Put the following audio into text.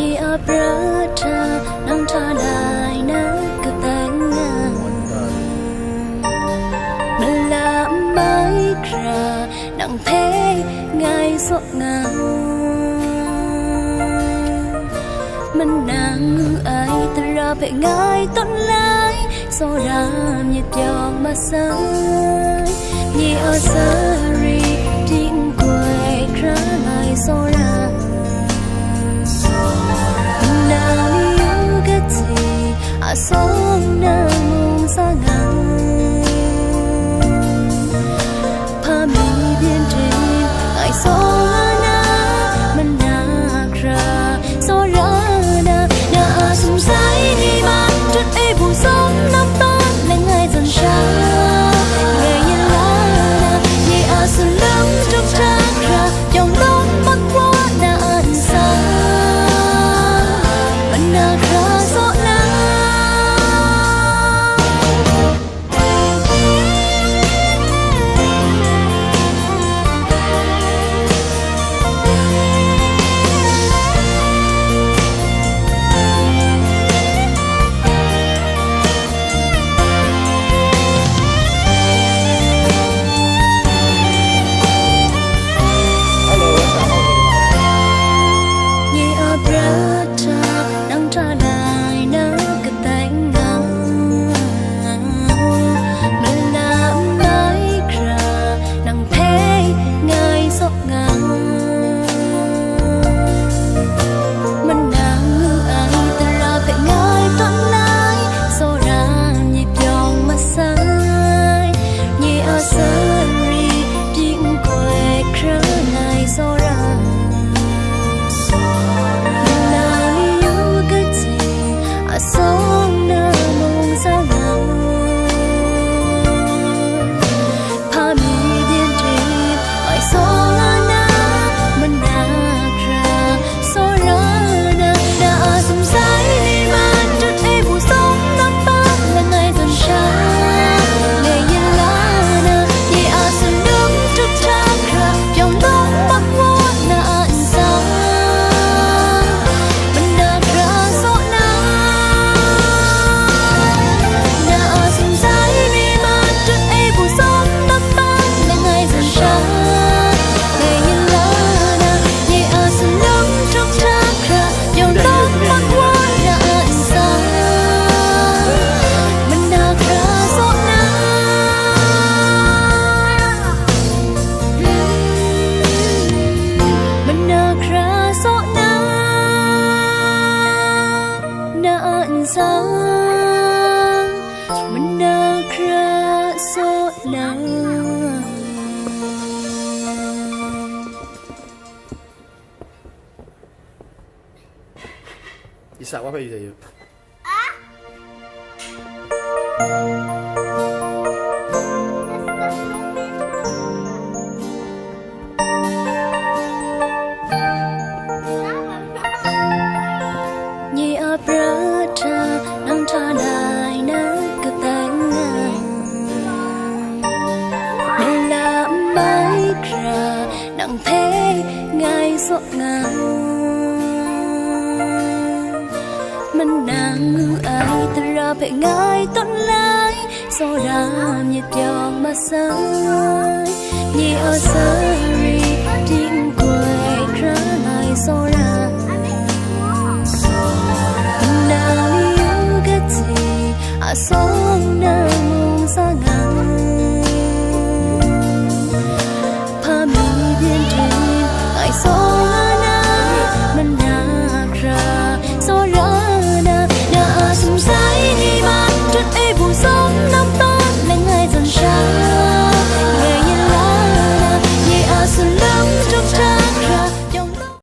Nhi a brata nang ta lại na cứ tang mình làm mãi ra nang thế ngày suốt ngao mình nàng ai ta ra về ngày tốt lái so ra nhiệt giọng mà sáng Nhi a sari tin quay ra ngày so ra sông nâng xa ngang pa mi biên trên ai so na mình nạc ra so ra na đã sum say đi mang chút ấy buồn sống năm tan lên ngày dần sáng ngày như lá na như à sương lắm trong trăng ra dòng đông bắc qua đã ăn xa mình nạc ra so na Isa apa itu ya? Nhi a brata nang ta lại na cứ tang mình làm mãi ra nang thế ngày suốt ngao mình nàng ai ta ra về ngày tốt lái so ra nhiệt giọng mà sáng Nhi a sari tin quay ra ngày so ra nàng yêu cái gì à so